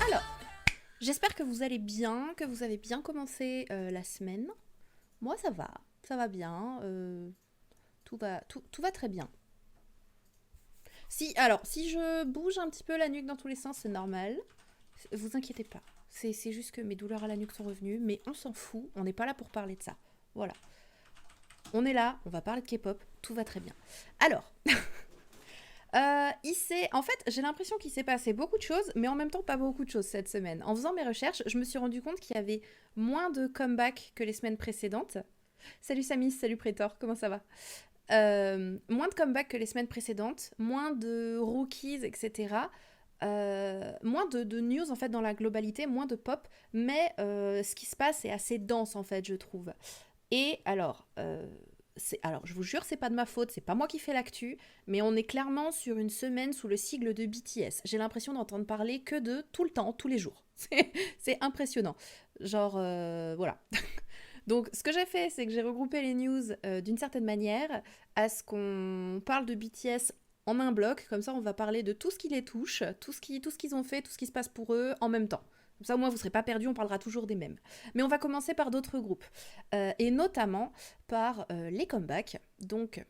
Alors, j'espère que vous allez bien, que vous avez bien commencé la semaine. Moi, ça va bien, tout va très bien. Si je bouge un petit peu la nuque dans tous les sens, c'est normal. Vous inquiétez pas. C'est juste que mes douleurs à la nuque sont revenues, mais on s'en fout, on n'est pas là pour parler de ça. Voilà. On est là, on va parler de K-pop, tout va très bien. Alors, en fait, j'ai l'impression qu'il s'est passé beaucoup de choses, mais en même temps pas beaucoup de choses cette semaine. En faisant mes recherches, je me suis rendu compte qu'il y avait moins de comebacks que les semaines précédentes. Salut Samis, salut Prétor, comment ça va? Moins de comebacks que les semaines précédentes, moins de rookies, etc. Moins de news en fait dans la globalité, moins de pop, mais ce qui se passe est assez dense en fait, je trouve. Et alors, je vous jure, c'est pas de ma faute, c'est pas moi qui fais l'actu, mais on est clairement sur une semaine sous le sigle de BTS. J'ai l'impression d'entendre parler que de tout le temps, tous les jours. C'est impressionnant. Genre, voilà. Donc, ce que j'ai fait, c'est que j'ai regroupé les news d'une certaine manière à ce qu'on parle de BTS en un bloc. Comme ça, on va parler de tout ce qui les touche, tout ce qu'ils ont fait, tout ce qui se passe pour eux en même temps. Comme ça, au moins, vous ne serez pas perdus, on parlera toujours des mêmes. Mais on va commencer par d'autres groupes. Et notamment par les comebacks. Donc,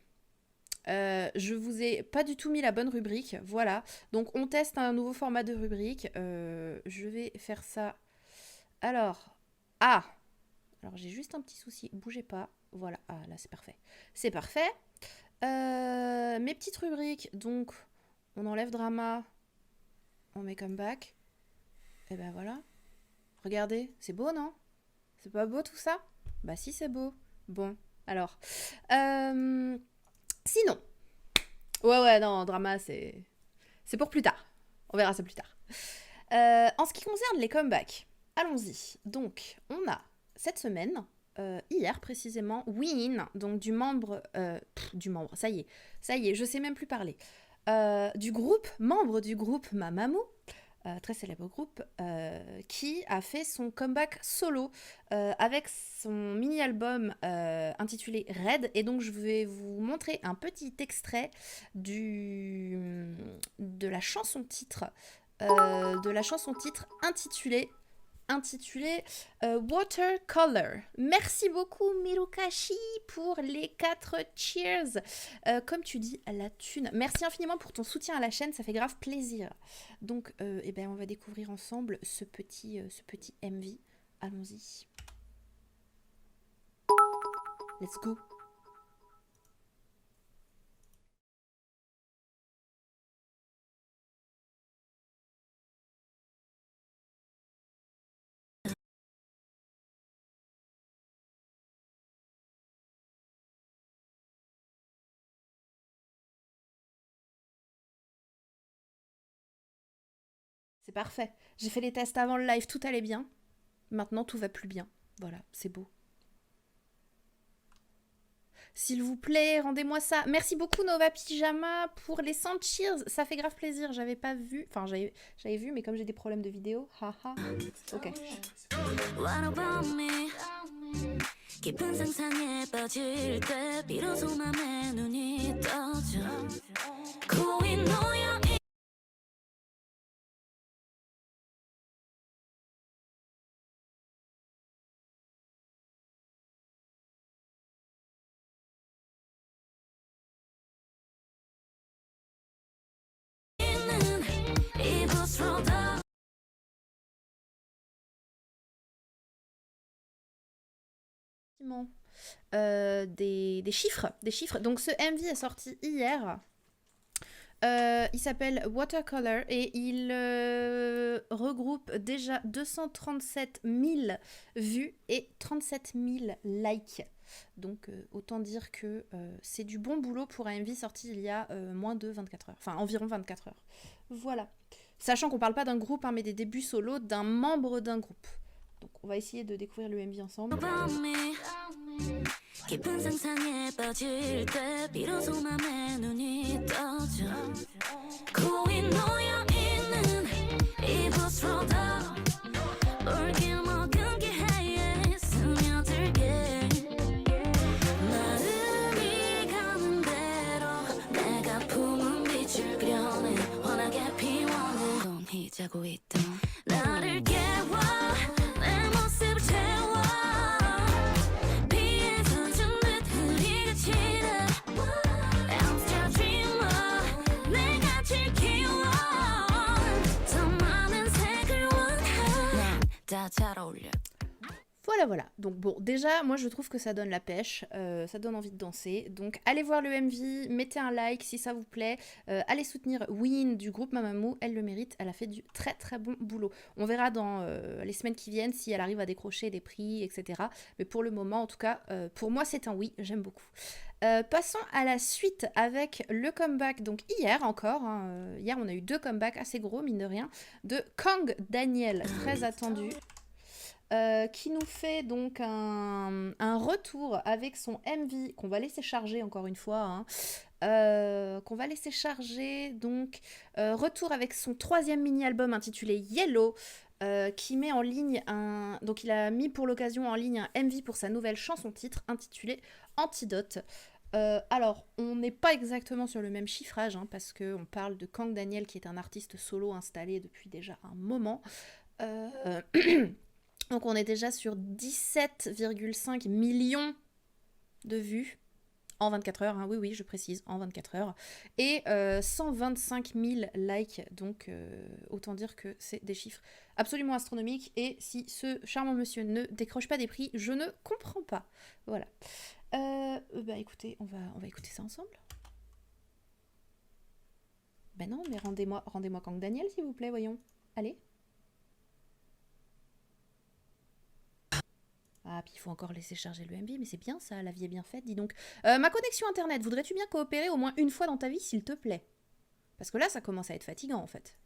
je vous ai pas du tout mis la bonne rubrique. Voilà. Donc, on teste un nouveau format de rubrique. Je vais faire ça. Alors, j'ai juste un petit souci, bougez pas. Voilà, là c'est parfait. C'est parfait. Mes petites rubriques, donc on enlève drama, on met comeback. Et ben voilà. Regardez, c'est beau non? C'est pas beau tout ça? Bah si c'est beau. Bon, alors. Sinon. Ouais, non, drama c'est pour plus tard. On verra ça plus tard. En ce qui concerne les comebacks, allons-y. Donc, on a cette semaine, hier précisément, Win, donc du membre, ça y est, je sais même plus parler, membre du groupe Mamamoo, très célèbre groupe, qui a fait son comeback solo avec son mini-album intitulé Red, et donc je vais vous montrer un petit extrait de la chanson titre, intitulé Watercolor. Merci beaucoup Mirukashi pour les 4 cheers. Comme tu dis, la thune. Merci infiniment pour ton soutien à la chaîne, ça fait grave plaisir. Donc, on va découvrir ensemble ce petit MV. Allons-y. Let's go. C'est parfait. J'ai fait les tests avant le live, tout allait bien. Maintenant, tout va plus bien. Voilà, c'est beau. S'il vous plaît, rendez-moi ça. Merci beaucoup Nova Pyjama pour les 100 cheers. Ça fait grave plaisir. J'avais pas vu. Enfin, j'avais vu, mais comme j'ai des problèmes de vidéo. Haha. Ok. Des chiffres. Donc ce MV est sorti hier. Il s'appelle Watercolor et il regroupe déjà 237 000 vues et 37 000 likes. Donc autant dire que c'est du bon boulot pour un MV sorti il y a moins de 24 heures. Enfin environ 24 heures. Voilà. Sachant qu'on parle pas d'un groupe, hein, mais des débuts solo d'un membre d'un groupe. Donc on va essayer de découvrir le MV ensemble. 자고 있던 나를 깨워 내 모습을 채워 비에서 준듯 흐리게 치는 I'm still dreamer 내가 제일 키워 더 많은 색을 원해 난 다 잘 어울려. Voilà, voilà. Donc bon, déjà, moi je trouve que ça donne la pêche, ça donne envie de danser. Donc allez voir le MV, mettez un like si ça vous plaît. Allez soutenir Win du groupe Mamamoo, elle le mérite, elle a fait du très très bon boulot. On verra dans les semaines qui viennent si elle arrive à décrocher des prix, etc. Mais pour le moment, en tout cas, pour moi c'est un oui, j'aime beaucoup. Passons à la suite avec le comeback, donc hier encore, hein, hier on a eu 2 comebacks assez gros, mine de rien, de Kang Daniel, très attendu. Qui nous fait donc un retour avec son MV qu'on va laisser charger encore une fois, hein, qu'on va laisser charger, donc retour avec son 3e mini-album intitulé Yellow, qui met en ligne donc il a mis pour l'occasion en ligne un MV pour sa nouvelle chanson-titre intitulée Antidote. Alors, on n'est pas exactement sur le même chiffrage, hein, parce qu'on parle de Kang Daniel qui est un artiste solo installé depuis déjà un moment. Donc on est déjà sur 17,5 millions de vues en 24 heures, hein, oui, je précise, en 24 heures. Et 125 000 likes, donc autant dire que c'est des chiffres absolument astronomiques. Et si ce charmant monsieur ne décroche pas des prix, je ne comprends pas. Voilà. Bah écoutez, on va écouter ça ensemble. Ben non, mais rendez-moi Kang Daniel, s'il vous plaît, voyons. Allez. Ah, puis il faut encore laisser charger le MV, mais c'est bien ça, la vie est bien faite, dis donc. Ma connexion internet, voudrais-tu bien coopérer au moins une fois dans ta vie, s'il te plaît? Parce que là, ça commence à être fatigant, en fait.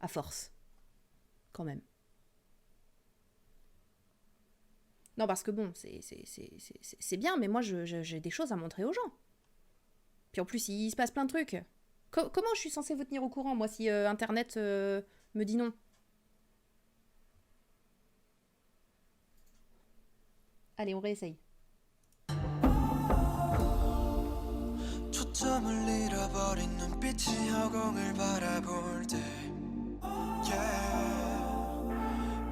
À force. Quand même. Non, parce que bon, c'est bien, mais moi, j'ai des choses à montrer aux gens. Puis en plus, il se passe plein de trucs. Comment je suis censée vous tenir au courant, moi, si internet me dit non? Allez, on réessaye. 초점을 잃어버린 눈빛이 허공을 바라볼 때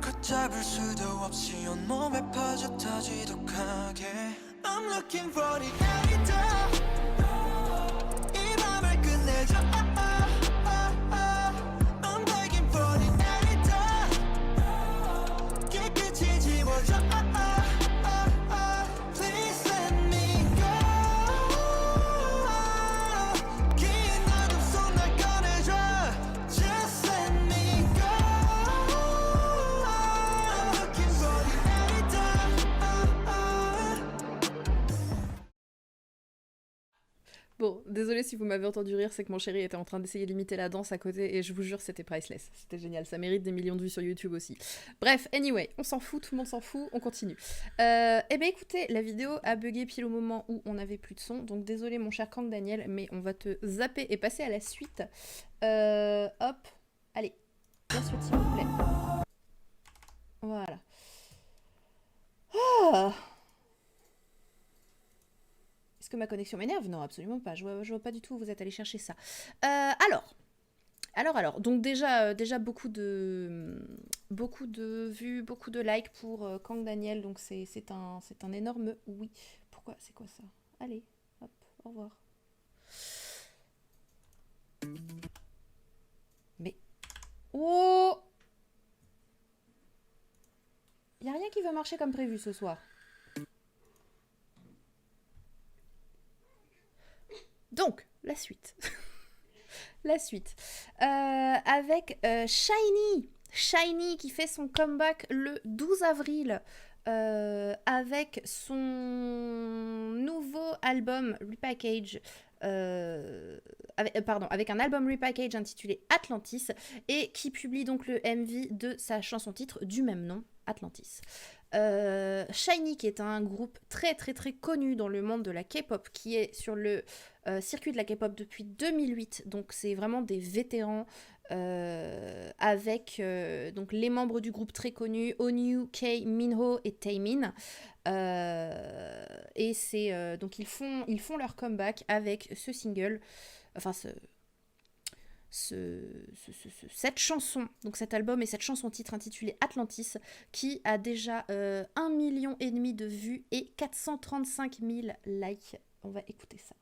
걷잡을 수도 없이 온몸에 퍼졌다 지독하게 I'm looking for the antidote 이 밤을 끝내자 I'm begging for the antidote 깨끗이 지워져 Bon, désolé si vous m'avez entendu rire, c'est que mon chéri était en train d'essayer d'imiter la danse à côté et je vous jure, c'était priceless. C'était génial, ça mérite des millions de vues sur YouTube aussi. Bref, anyway, on s'en fout, tout le monde s'en fout, on continue. Eh bien écoutez, la vidéo a bugué pile au moment où on n'avait plus de son, donc désolé mon cher Kang Daniel, mais on va te zapper et passer à la suite. Hop, allez, la suite s'il vous plaît. Voilà. Ah, est-ce que ma connexion m'énerve? Non, absolument pas. Je vois pas du tout où vous êtes allé chercher ça. Alors. Donc déjà beaucoup de vues, beaucoup de likes pour Kang Daniel. Donc c'est un énorme oui. Pourquoi? C'est quoi ça? Allez, hop, au revoir. Mais... Oh! Y a rien qui va marcher comme prévu ce soir. Donc, la suite. La suite. Avec Shiny qui fait son comeback le 12 avril avec son nouveau album Repackage. Avec un album Repackage intitulé Atlantis et qui publie donc le MV de sa chanson titre du même nom, Atlantis. Shiny qui est un groupe très très très connu dans le monde de la K-pop, qui est sur le circuit de la K-pop depuis 2008, donc c'est vraiment des vétérans avec donc les membres du groupe très connus Onyu, Kei, Minho et Taemin. Et c'est donc ils font leur comeback avec ce single, enfin cette chanson, donc cet album et cette chanson titre intitulée Atlantis, qui a déjà 1,5 million de vues et 435 000 likes. On va écouter ça.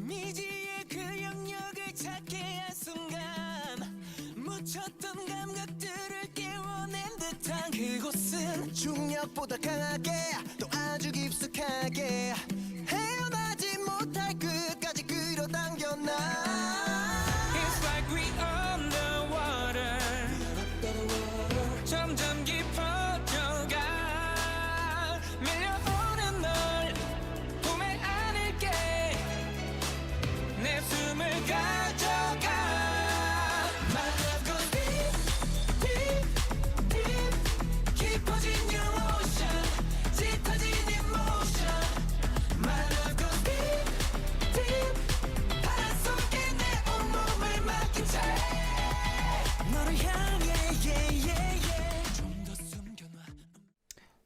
미지의 그 영역을 찾게 한 순간 묻혔던 감각들을 깨워낸 듯한 그곳은 중력보다 강하게 또 아주 깊숙하게 헤어나지 못할 끝까지 끌어당겨 나 It's like we underwater 점점 깊어져가 밀려오는 널 품에 안을게 내 숨을 가져가 My love goes deep, deep, deep 깊어진 your ocean 짙어진 emotion My love goes deep, deep 바닷속에 내 온몸을 맡긴 채 너를 향해 yeah, yeah, yeah. 좀 더 숨겨놔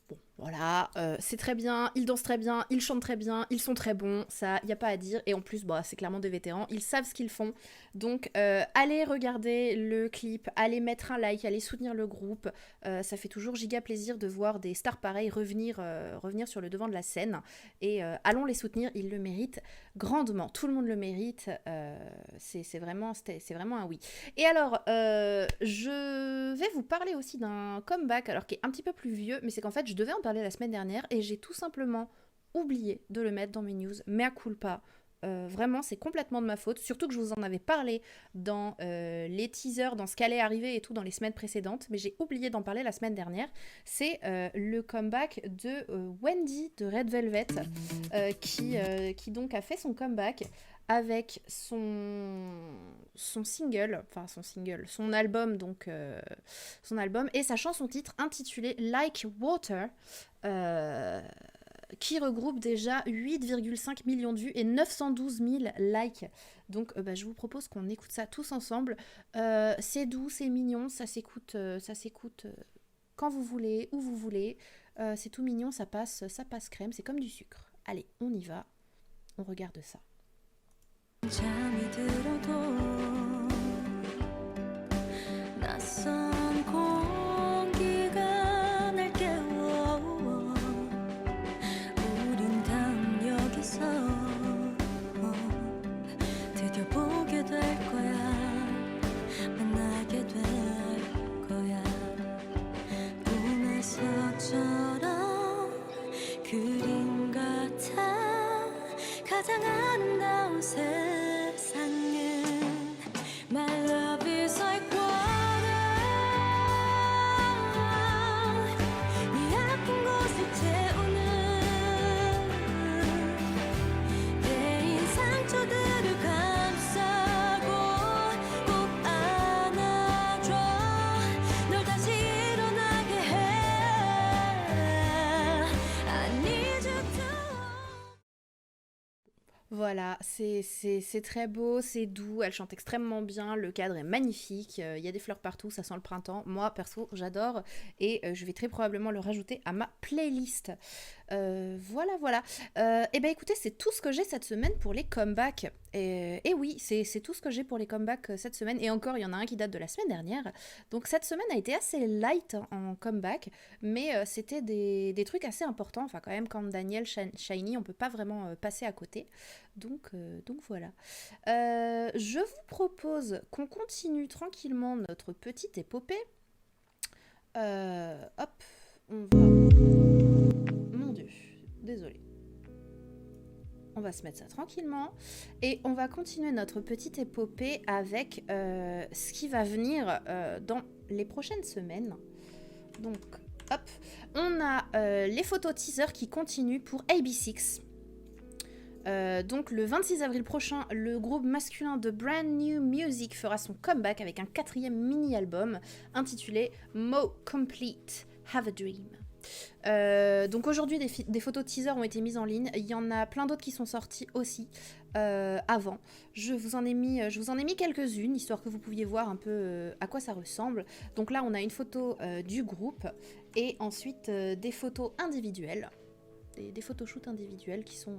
Bon, voilà, c'est très bien, ils dansent très bien, ils chantent très bien, ils sont très bons, ça, y a pas à dire. Et en plus, bah, c'est clairement des vétérans, ils savent ce qu'ils font. Donc, allez regarder le clip, allez mettre un like, allez soutenir le groupe. Ça fait toujours giga plaisir de voir des stars pareilles revenir sur le devant de la scène. Et allons les soutenir, ils le méritent grandement. Tout le monde le mérite, c'est vraiment un oui. Et alors, je vais vous parler aussi d'un comeback, alors qui est un petit peu plus vieux, mais c'est qu'en fait, je devais en parler la semaine dernière et j'ai tout simplement oublié de le mettre dans mes news, mea culpa. Vraiment, c'est complètement de ma faute, surtout que je vous en avais parlé dans les teasers, dans ce qu'allait arriver et tout dans les semaines précédentes, mais j'ai oublié d'en parler la semaine dernière. C'est le comeback de Wendy de Red Velvet, qui donc a fait son comeback avec son album, donc son album et sa chanson titre intitulée Like Water, qui regroupe déjà 8,5 millions de vues et 912 000 likes. Donc je vous propose qu'on écoute ça tous ensemble. C'est doux, c'est mignon, ça s'écoute quand vous voulez, où vous voulez. C'est tout mignon, ça passe crème, c'est comme du sucre. Allez, on y va, on regarde ça. 잠이 들어도 낯선 공기가 날 깨워 우린 다음 여기서 드디어 보게 될 거야 만나게 될 거야 꿈에서처럼 그림 같아 가장 아름다운 세상은 My love is like water 이 아픈 곳을 채우는 내인 상처들을 감싸고 꼭 안아줘 널 다시 일어나게 해 I need you to Voilà, c'est très beau, c'est doux, elle chante extrêmement bien, le cadre est magnifique, il y a des fleurs partout, ça sent le printemps. Moi, perso, j'adore et je vais très probablement le rajouter à ma playlist. Voilà. Et ben écoutez, c'est tout ce que j'ai cette semaine pour les comebacks. Et oui, c'est tout ce que j'ai pour les comebacks cette semaine. Et encore, il y en a un qui date de la semaine dernière. Donc cette semaine a été assez light en comeback, mais c'était des trucs assez importants. Enfin quand même, quand Daniel Shiny, on peut pas vraiment passer à côté. Donc voilà. Je vous propose qu'on continue tranquillement notre petite épopée. Hop, on va... Mon Dieu, désolée. On va se mettre ça tranquillement et on va continuer notre petite épopée avec ce qui va venir dans les prochaines semaines. Donc, hop, on a les photos teasers qui continuent pour AB6. Donc le 26 avril prochain, le groupe masculin de Brand New Music fera son comeback avec un 4e mini-album intitulé Mo Complete Have a Dream. Donc aujourd'hui, des photos teaser ont été mises en ligne. Il y en a plein d'autres qui sont sorties aussi avant. Je vous en ai mis quelques-unes, histoire que vous pouviez voir un peu à quoi ça ressemble. Donc là, on a une photo du groupe et ensuite des photos individuelles. Des photoshoots individuels qui sont,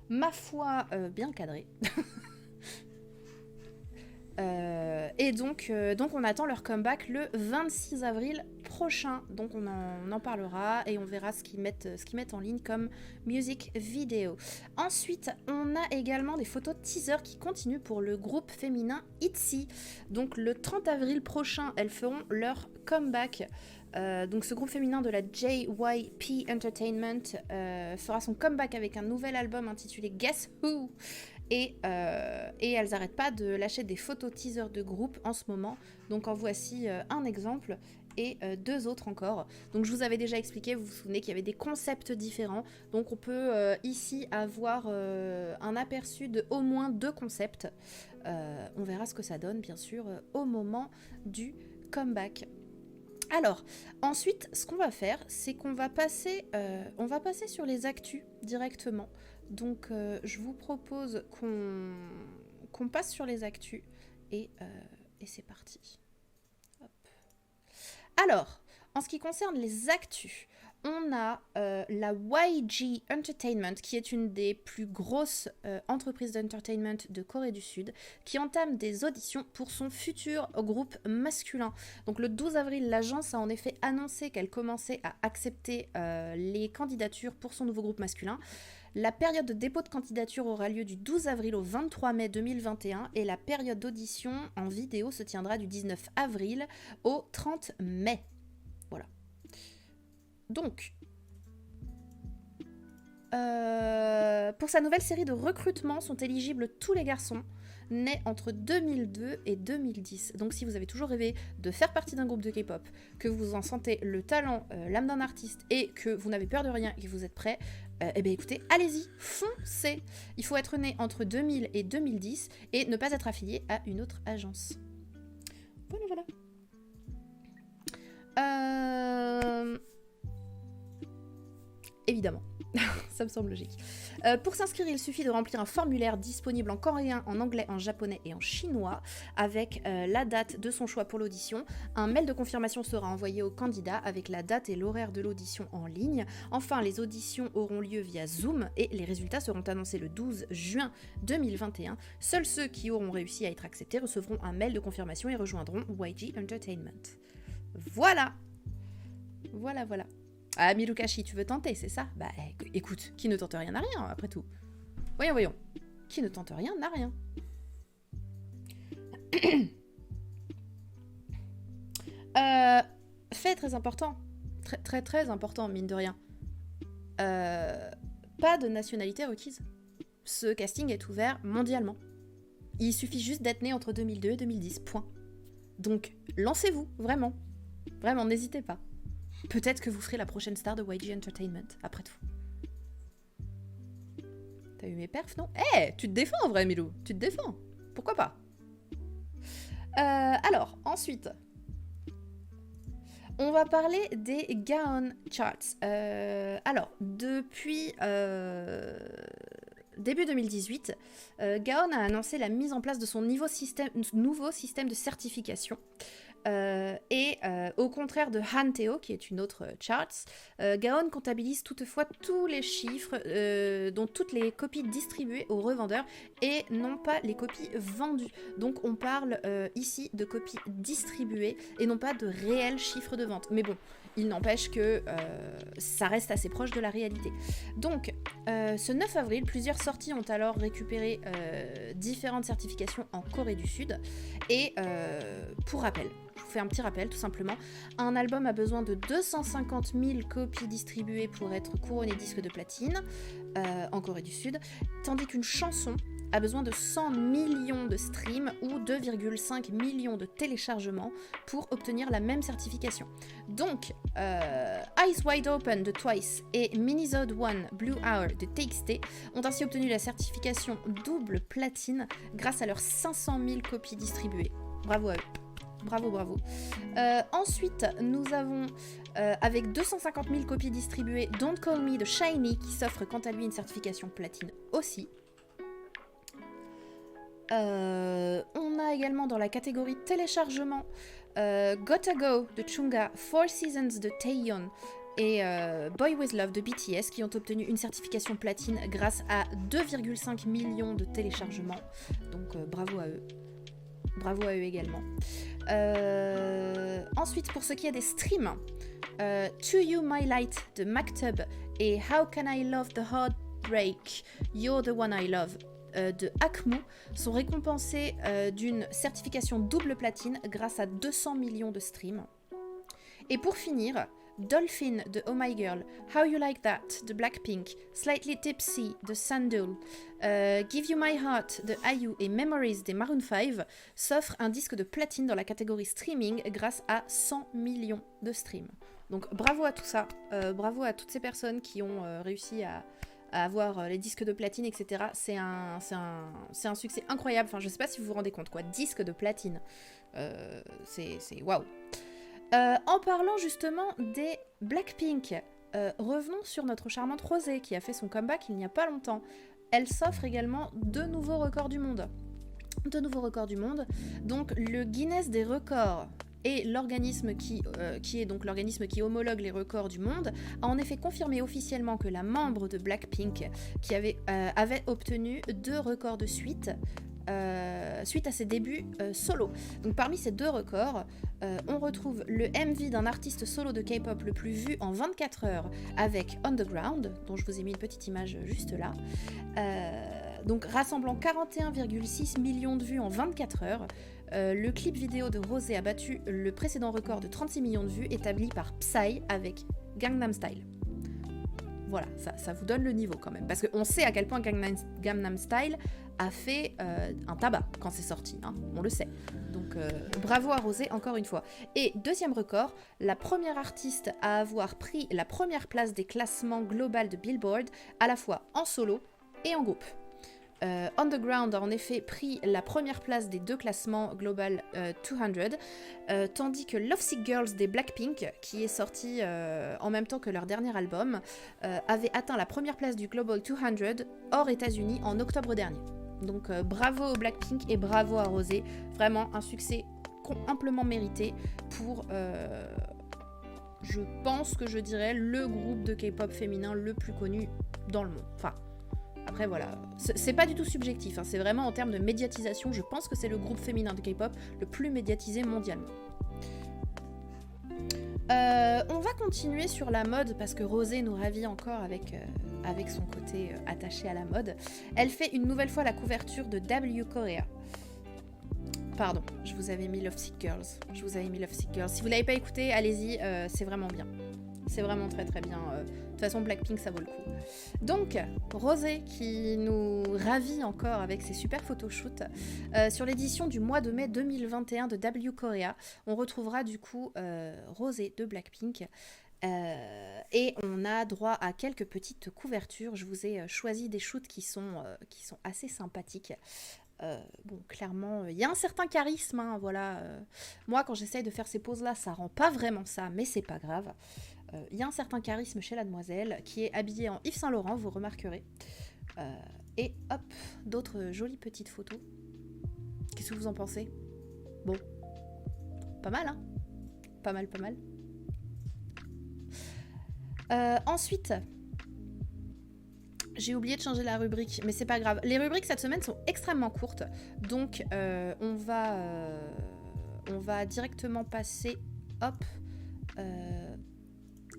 ma foi, bien cadrés. Et donc on attend leur comeback le 26 avril prochain. Donc on en parlera et on verra ce qu'ils mettent en ligne comme music video. Ensuite, on a également des photos de teaser qui continuent pour le groupe féminin ITZY. Donc le 30 avril prochain, elles feront leur comeback. Donc ce groupe féminin de la JYP Entertainment fera son comeback avec un nouvel album intitulé Guess Who. Et elles n'arrêtent pas de lâcher des photos teaser de groupe en ce moment. Donc en voici un exemple et deux autres encore. Donc je vous avais déjà expliqué, vous vous souvenez qu'il y avait des concepts différents. Donc on peut ici avoir un aperçu de au moins 2 concepts. On verra ce que ça donne bien sûr au moment du comeback. Alors, ensuite, ce qu'on va faire, c'est qu'on va passer sur les actus directement. Donc, je vous propose qu'on passe sur les actus et c'est parti. Hop. Alors, en ce qui concerne les actus, on a la YG Entertainment, qui est une des plus grosses entreprises d'entertainment de Corée du Sud, qui entame des auditions pour son futur groupe masculin. Donc le 12 avril, l'agence a en effet annoncé qu'elle commençait à accepter les candidatures pour son nouveau groupe masculin. La période de dépôt de candidature aura lieu du 12 avril au 23 mai 2021 et la période d'audition en vidéo se tiendra du 19 avril au 30 mai. Voilà. Donc, pour sa nouvelle série de recrutement sont éligibles tous les garçons nés entre 2002 et 2010. Donc si vous avez toujours rêvé de faire partie d'un groupe de K-pop, que vous en sentez le talent, l'âme d'un artiste et que vous n'avez peur de rien et que vous êtes prêts, eh bien écoutez, allez-y, foncez. Il faut être né entre 2000 et 2010 et ne pas être affilié à une autre agence. Voilà. Évidemment, ça me semble logique. Pour s'inscrire, il suffit de remplir un formulaire disponible en coréen, en anglais, en japonais et en chinois, avec la date de son choix pour l'audition. Un mail de confirmation sera envoyé au candidat avec la date et l'horaire de l'audition en ligne. Enfin, les auditions auront lieu via Zoom et les résultats seront annoncés le 12 juin 2021. Seuls ceux qui auront réussi à être acceptés recevront un mail de confirmation et rejoindront YG Entertainment. Voilà. Ah, Milukashi, tu veux tenter, c'est ça? Bah écoute, qui ne tente rien n'a rien, après tout. Voyons. Qui ne tente rien n'a rien. Fait très important. Très important, mine de rien. Pas de nationalité requise. Ce casting est ouvert mondialement. Il suffit juste d'être né entre 2002 et 2010, point. Donc, lancez-vous, vraiment. Vraiment, n'hésitez pas. Peut-être que vous ferez la prochaine star de YG Entertainment, après tout. T'as eu mes perfs, non? Tu te défends en vrai, Milou. Tu te défends. Pourquoi pas? Alors, ensuite, on va parler des Gaon Charts. Alors, depuis début 2018, Gaon a annoncé la mise en place de son nouveau système de certification. Au contraire de Hanteo, qui est une autre charts, Gaon comptabilise toutefois tous les chiffres, dont toutes les copies distribuées aux revendeurs et non pas les copies vendues. Donc on parle ici de copies distribuées et non pas de réels chiffres de vente. Mais bon, il n'empêche que ça reste assez proche de la réalité. Donc, ce 9 avril, plusieurs sorties ont alors récupéré différentes certifications en Corée du Sud. Et pour rappel, je vous fais un petit rappel tout simplement, un album a besoin de 250 000 copies distribuées pour être couronné disque de platine en Corée du Sud, tandis qu'une chanson a besoin de 100 millions de streams ou 2,5 millions de téléchargements pour obtenir la même certification. Donc, Eyes Wide Open de Twice et Minisode One Blue Hour de TXT ont ainsi obtenu la certification double platine grâce à leurs 500 000 copies distribuées. Bravo à eux. Bravo, bravo. Ensuite, nous avons, avec 250 000 copies distribuées, Don't Call Me de SHINee, qui s'offre quant à lui une certification platine aussi. On a également dans la catégorie téléchargement Gotta Go de Chungha, Four Seasons de Taeyeon et Boy With Love de BTS qui ont obtenu une certification platine grâce à 2,5 millions de téléchargements. Donc bravo à eux. Bravo à eux également. Ensuite, pour ce qui est des streams, To You My Light de Maktub et How Can I Love the Heartbreak, You're the One I Love de Akmu sont récompensés d'une certification double platine grâce à 200 millions de streams. Et pour finir, Dolphin de Oh My Girl, How You Like That de Blackpink, Slightly Tipsy de Sandul, Give You My Heart de IU et Memories des Maroon 5 s'offrent un disque de platine dans la catégorie streaming grâce à 100 millions de streams. Donc bravo à tout ça, bravo à toutes ces personnes qui ont réussi à avoir les disques de platine, etc. C'est un succès incroyable. Enfin, je sais pas si vous vous rendez compte, quoi. Disque de platine. C'est waouh. En parlant justement des Blackpink, revenons sur notre charmante Rosé qui a fait son comeback il n'y a pas longtemps. Elle s'offre également deux nouveaux records du monde. Donc le Guinness des records et l'organisme qui est donc l'organisme qui homologue les records du monde a en effet confirmé officiellement que la membre de Blackpink qui avait obtenu 2 records de suite suite à ses débuts solo. Donc parmi ces 2 records, on retrouve le MV d'un artiste solo de K-pop le plus vu en 24 heures avec Underground, dont je vous ai mis une petite image juste là. Donc rassemblant 41,6 millions de vues en 24 heures, le clip vidéo de Rosé a battu le précédent record de 36 millions de vues établi par Psy avec Gangnam Style. Voilà, ça vous donne le niveau quand même. Parce qu'on sait à quel point Gangnam Style a fait un tabac quand c'est sorti, hein, on le sait. Donc bravo à Rosé encore une fois. Et deuxième record, la première artiste à avoir pris la première place des classements globaux de Billboard, à la fois en solo et en groupe. Underground a en effet pris la première place des 2 classements Global 200, tandis que Lovesick Girls des Blackpink, qui est sorti en même temps que leur dernier album, avait atteint la première place du Global 200 hors États-Unis en octobre dernier. Donc bravo aux Blackpink et bravo à Rosé, vraiment un succès amplement mérité pour, je pense que je dirais, le groupe de K-pop féminin le plus connu dans le monde. Enfin, après voilà, c'est pas du tout subjectif, hein, c'est vraiment en termes de médiatisation, je pense que c'est le groupe féminin de K-pop le plus médiatisé mondialement. On va continuer sur la mode parce que Rosé nous ravit encore avec son côté attaché à la mode. Elle fait une nouvelle fois la couverture de W Korea. Pardon, je vous avais mis Lovesick Girls. Si vous l'avez pas écouté, allez-y, c'est vraiment bien. C'est vraiment très très bien. De toute façon, Blackpink, ça vaut le coup. Donc, Rosé qui nous ravit encore avec ses super photoshoots. Sur l'édition du mois de mai 2021 de W Korea, on retrouvera du coup Rosé de Blackpink. Et on a droit à quelques petites couvertures. Je vous ai choisi des shoots qui sont assez sympathiques. Bon, clairement, il y a un certain charisme, hein, voilà. Moi, quand j'essaye de faire ces poses-là, ça rend pas vraiment ça, mais c'est pas grave. Il y a un certain charisme chez la demoiselle, qui est habillée en Yves Saint Laurent, vous remarquerez. Et hop, d'autres jolies petites photos. Qu'est-ce que vous en pensez? Bon, pas mal, hein? Pas mal. Ensuite... J'ai oublié de changer la rubrique, mais c'est pas grave. Les rubriques cette semaine sont extrêmement courtes, donc on va directement passer,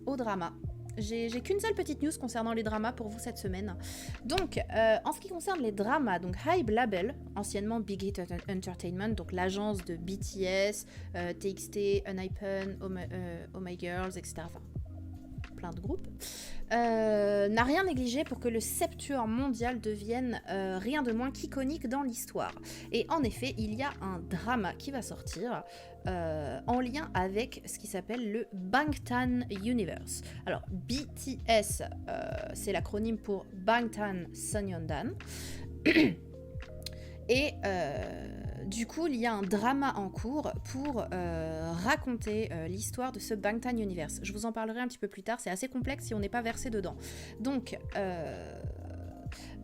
au drama. J'ai qu'une seule petite news concernant les dramas pour vous cette semaine. Donc, en ce qui concerne les dramas, donc Hybe Label, anciennement Big Hit Entertainment, donc l'agence de BTS, TXT, Unhypen, Oh My Girls, etc. Enfin, plein de groupes, n'a rien négligé pour que le septuor mondial devienne rien de moins qu'iconique dans l'histoire. Et en effet, il y a un drama qui va sortir en lien avec ce qui s'appelle le Bangtan Universe. Alors, BTS, c'est l'acronyme pour Bangtan Sonyeondan. Et du coup, il y a un drama en cours pour raconter l'histoire de ce Bangtan Universe. Je vous en parlerai un petit peu plus tard, c'est assez complexe si on n'est pas versé dedans. Donc,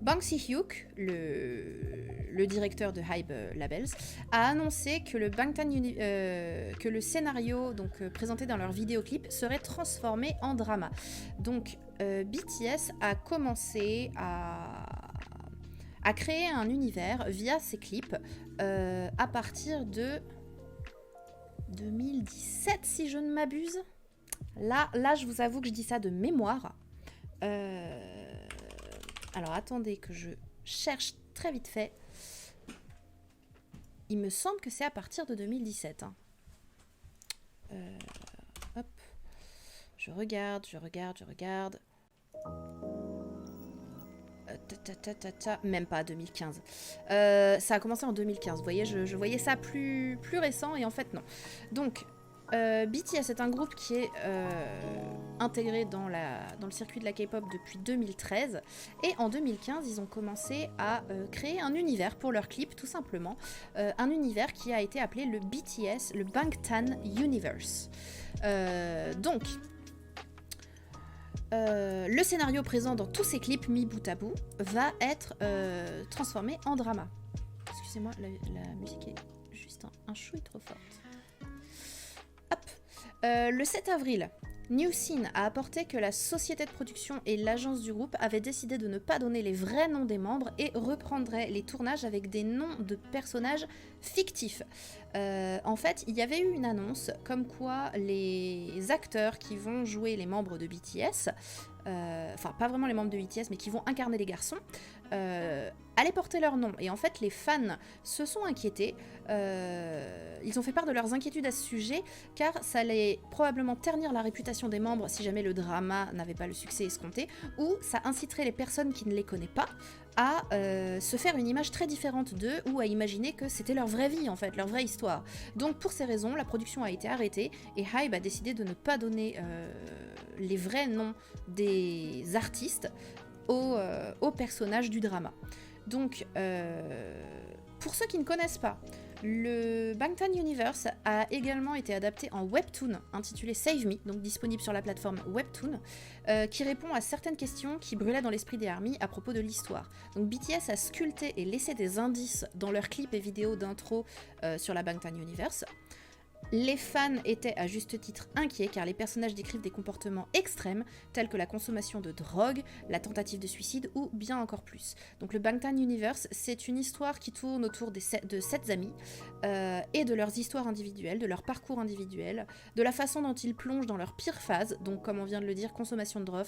Bang Si-hyuk, le directeur de Hybe Labels, a annoncé que que le scénario présenté dans leur vidéoclip serait transformé en drama. Donc, BTS a commencé à créer un univers via ses clips à partir de 2017, si je ne m'abuse. Là, je vous avoue que je dis ça de mémoire. Alors, attendez que je cherche très vite fait. Il me semble que c'est à partir de 2017. Hein. Hop. Je regarde. Même pas 2015. Ça a commencé en 2015. Vous voyez, je voyais ça plus récent et en fait non. Donc, BTS est un groupe qui est intégré dans le circuit de la K-pop depuis 2013 et en 2015 ils ont commencé à créer un univers pour leurs clips tout simplement, un univers qui a été appelé le BTS, le Bangtan Universe. Donc le scénario présent dans tous ces clips mis bout à bout va être transformé en drama. Excusez-moi, la musique est juste un chouï trop forte. Hop. Le 7 avril, New Scene a apporté que la société de production et l'agence du groupe avaient décidé de ne pas donner les vrais noms des membres et reprendraient les tournages avec des noms de personnages fictifs. En fait, il y avait eu une annonce comme quoi les acteurs qui vont jouer les membres de BTS, enfin pas vraiment les membres de BTS, mais qui vont incarner les garçons, allaient porter leur nom. Et en fait, les fans se sont inquiétés. Ils ont fait part de leurs inquiétudes à ce sujet, car ça allait probablement ternir la réputation des membres si jamais le drama n'avait pas le succès escompté, ou ça inciterait les personnes qui ne les connaissent pas à se faire une image très différente d'eux ou à imaginer que c'était leur vraie vie en fait, leur vraie histoire. Donc pour ces raisons, la production a été arrêtée et Hybe a décidé de ne pas donner les vrais noms des artistes aux personnages du drama. Donc pour ceux qui ne connaissent pas, le Bangtan Universe a également été adapté en webtoon intitulé Save Me, donc disponible sur la plateforme Webtoon, qui répond à certaines questions qui brûlaient dans l'esprit des ARMY à propos de l'histoire. Donc BTS a sculpté et laissé des indices dans leurs clips et vidéos d'intro sur la Bangtan Universe. Les fans étaient à juste titre inquiets car les personnages décrivent des comportements extrêmes tels que la consommation de drogue, la tentative de suicide ou bien encore plus. Donc le Bangtan Universe, c'est une histoire qui tourne autour de 7 amis et de leurs histoires individuelles, de leur parcours individuel, de la façon dont ils plongent dans leur pire phase, donc comme on vient de le dire, consommation de drogue,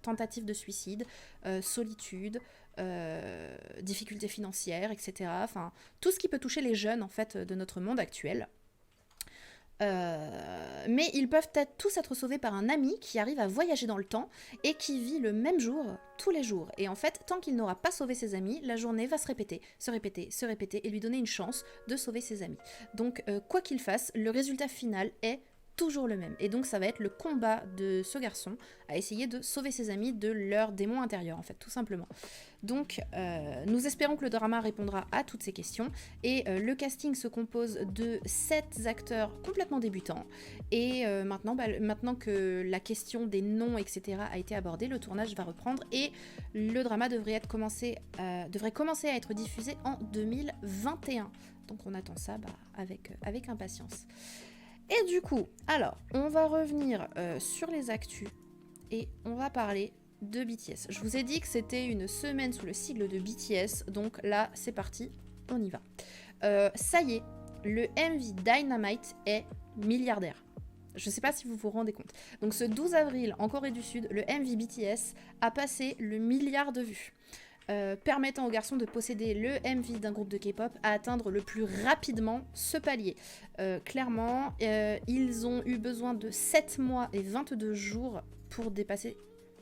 tentative de suicide, solitude, difficultés financières, etc. Enfin, tout ce qui peut toucher les jeunes en fait de notre monde actuel. Mais ils peuvent tous être sauvés par un ami qui arrive à voyager dans le temps et qui vit le même jour tous les jours. Et en fait, tant qu'il n'aura pas sauvé ses amis, la journée va se répéter et lui donner une chance de sauver ses amis. Donc, quoi qu'il fasse, le résultat final est toujours le même. Et donc, ça va être le combat de ce garçon à essayer de sauver ses amis de leur démon intérieur, en fait, tout simplement. Donc, nous espérons que le drama répondra à toutes ces questions. Et le casting se compose de 7 acteurs complètement débutants. Et maintenant que la question des noms, etc. a été abordée, le tournage va reprendre. Et le drama devrait commencer à être diffusé en 2021. Donc, on attend ça avec impatience. Et du coup, alors, on va revenir sur les actus et on va parler de BTS. Je vous ai dit que c'était une semaine sous le sigle de BTS, donc là, c'est parti, on y va. Ça y est, le MV Dynamite est milliardaire. Je ne sais pas si vous vous rendez compte. Donc ce 12 avril, en Corée du Sud, le MV BTS a passé le milliard de vues. Permettant aux garçons de posséder le MV d'un groupe de K-pop à atteindre le plus rapidement ce palier. Clairement, ils ont eu besoin de 7 mois et 22 jours pour dépasser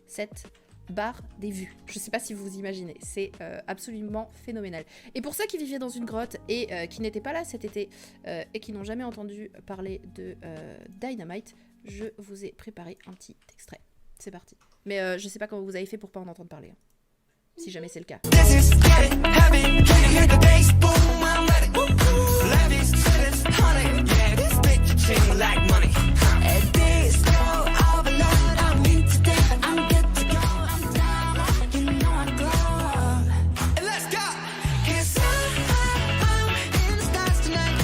cette barre des vues. Je sais pas si vous imaginez, c'est absolument phénoménal. Et pour ceux qui vivaient dans une grotte et qui n'étaient pas là cet été et qui n'ont jamais entendu parler de Dynamite, je vous ai préparé un petit extrait. C'est parti. Mais je sais pas comment vous avez fait pour pas en entendre parler. si jamais c'est le cas. This is getting heavy. Can you hear the bass boom? I'm ready. Levi's to this honey. Yeah, this bitch treat like money. And this go overload. I need to dance. I'm good to go. I'm down. You know I go. And let's go. 'Cause I'm in the stars tonight.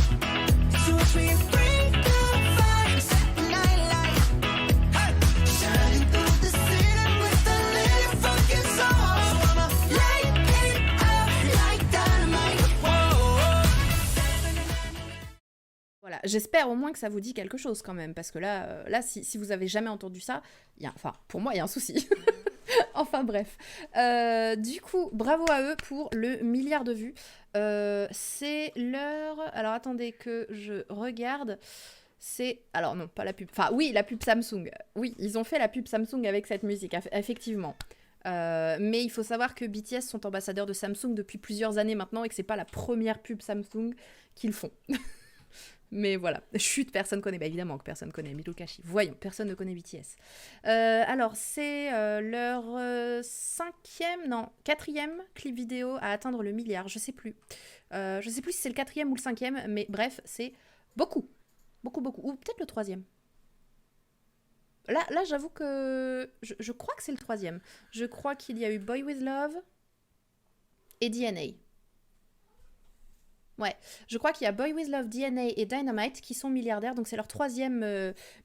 So watch me bring the fire. Set the night light. Hey, shining through the ceiling with a little fucking soul. I'ma light it up like dynamite. Whoa. Voilà, j'espère au moins que ça vous dit quelque chose quand même, parce que là si vous avez jamais entendu ça, enfin, pour moi, il y a un souci. Enfin bref. Du coup, bravo à eux pour le milliard de vues. C'est leur... Alors attendez que je regarde. C'est... Alors non, pas la pub. Enfin oui, la pub Samsung. Oui, ils ont fait la pub Samsung avec cette musique, effectivement. Mais il faut savoir que BTS sont ambassadeurs de Samsung depuis plusieurs années maintenant et que c'est pas la première pub Samsung qu'ils font. Mais voilà, chut, personne connaît. Bah évidemment que personne connaît Milu Kashi. Voyons, personne ne connaît BTS. Alors, c'est leur quatrième clip vidéo à atteindre le milliard. Je sais plus. Je sais plus si c'est le quatrième ou le cinquième, mais bref, c'est beaucoup. Beaucoup, beaucoup. Ou peut-être le troisième. Là j'avoue que... Je crois que c'est le troisième. Je crois qu'il y a eu Boy With Love et DNA. Ouais, je crois qu'il y a Boy With Love, DNA et Dynamite qui sont milliardaires, donc c'est leur troisième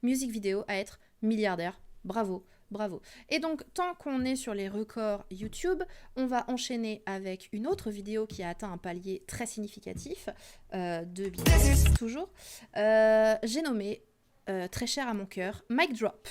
musique vidéo à être milliardaire. Bravo, bravo. Et donc, tant qu'on est sur les records YouTube, on va enchaîner avec une autre vidéo qui a atteint un palier très significatif de BTS, toujours. J'ai nommé... très cher à mon cœur, Mic Drop.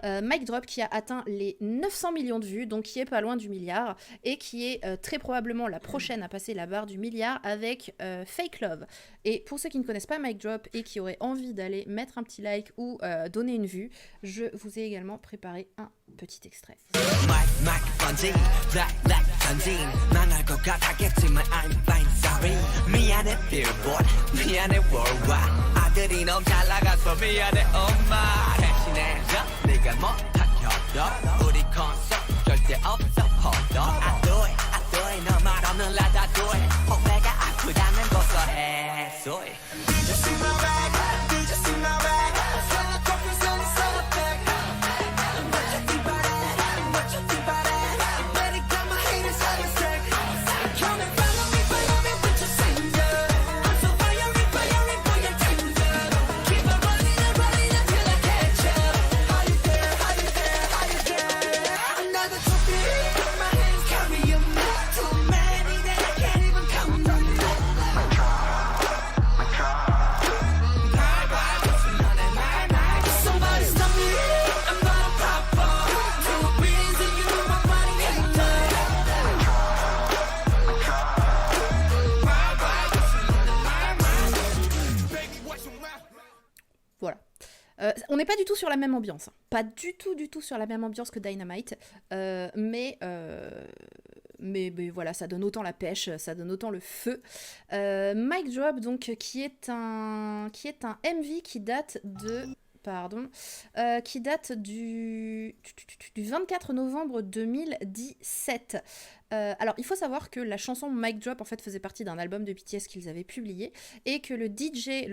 Mic Drop qui a atteint les 900 millions de vues, donc qui est pas loin du milliard, et qui est très probablement la prochaine à passer la barre du milliard avec Fake Love. Et pour ceux qui ne connaissent pas Mic Drop et qui auraient envie d'aller mettre un petit like ou donner une vue, je vous ai également préparé un petit extrait. Mic 번진 black 전진 난 알 것 같았겠지만 I'm fine sorry 미안해 billboard 미안해 worldwide 아들이 너무 잘 나가서 미안해 엄마 대신해줘 네가 못하켜도 우리 콘서트 절대 없어 hold on I do it 너 말 없는 라다 do it 혹내가 아프다면 고소해 소리 Did you see my bag? Did you see my bag? Fly coffee sun sun back What you think about it? What you think about it? Better got my haters on the track Come and follow me with your finger I'm so fiery for your tender Keep on running until I catch up Are you there? Are you there? Are you there? Another trophy in my hands carry you Too many that I can't even count Somebody stop me I'm gonna pop up Two beans and you know my body ain't done Voilà. On n'est pas du tout sur la même ambiance. Hein. Pas du tout sur la même ambiance que Dynamite. Mais voilà, ça donne autant la pêche, ça donne autant le feu. Mic Drop, donc, qui est un MV qui date de... qui date du 24 novembre 2017. Alors, il faut savoir que la chanson Mic Drop, en fait, faisait partie d'un album de BTS qu'ils avaient publié, et que le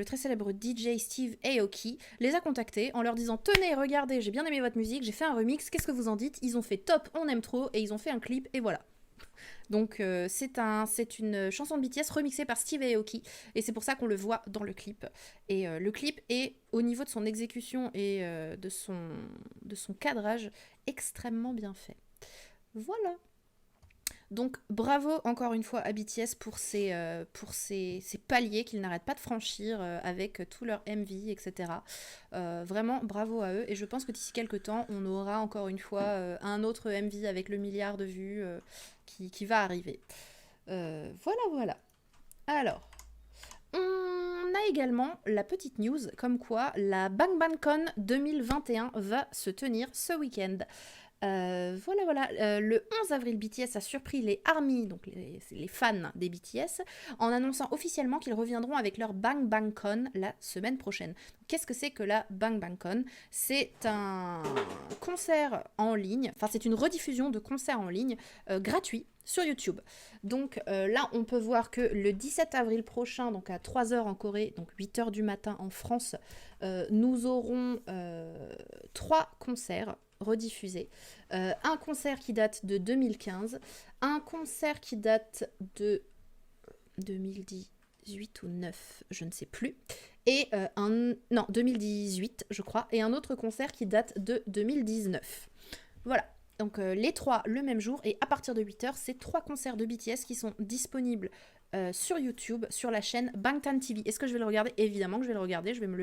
très célèbre DJ Steve Aoki les a contactés en leur disant « Tenez, regardez, j'ai bien aimé votre musique, j'ai fait un remix, qu'est-ce que vous en dites ?» Ils ont fait « Top, on aime trop », et ils ont fait un clip, et voilà. Donc c'est une chanson de BTS remixée par Steve Aoki et c'est pour ça qu'on le voit dans le clip. Et le clip est, au niveau de son exécution et de son cadrage, extrêmement bien fait. Voilà. Donc bravo encore une fois à BTS pour ces paliers qu'ils n'arrêtent pas de franchir avec tout leur MV, etc. Vraiment bravo à eux et je pense que d'ici quelques temps on aura encore une fois un autre MV avec le milliard de vues qui va arriver. Voilà. Alors, on a également la petite news comme quoi la Bang Bang Con 2021 va se tenir ce week-end. Voilà. Le 11 avril, BTS a surpris les ARMY, donc les fans des BTS, en annonçant officiellement qu'ils reviendront avec leur Bang Bang Con la semaine prochaine. Qu'est-ce que c'est que la Bang Bang Con ? C'est un concert en ligne, enfin c'est une rediffusion de concerts en ligne gratuit sur YouTube. Donc là, on peut voir que le 17 avril prochain, donc à 3h en Corée, donc 8h du matin en France, nous aurons 3 concerts rediffusés. Un concert qui date de 2015, un concert qui date de 2018 ou 9, je ne sais plus, et 2018 je crois, et un autre concert qui date de 2019. Voilà. Donc les 3 le même jour, et à partir de 8h, c'est 3 concerts de BTS qui sont disponibles sur YouTube, sur la chaîne Bangtan TV. Est-ce que je vais le regarder? Évidemment que je vais le regarder, je vais me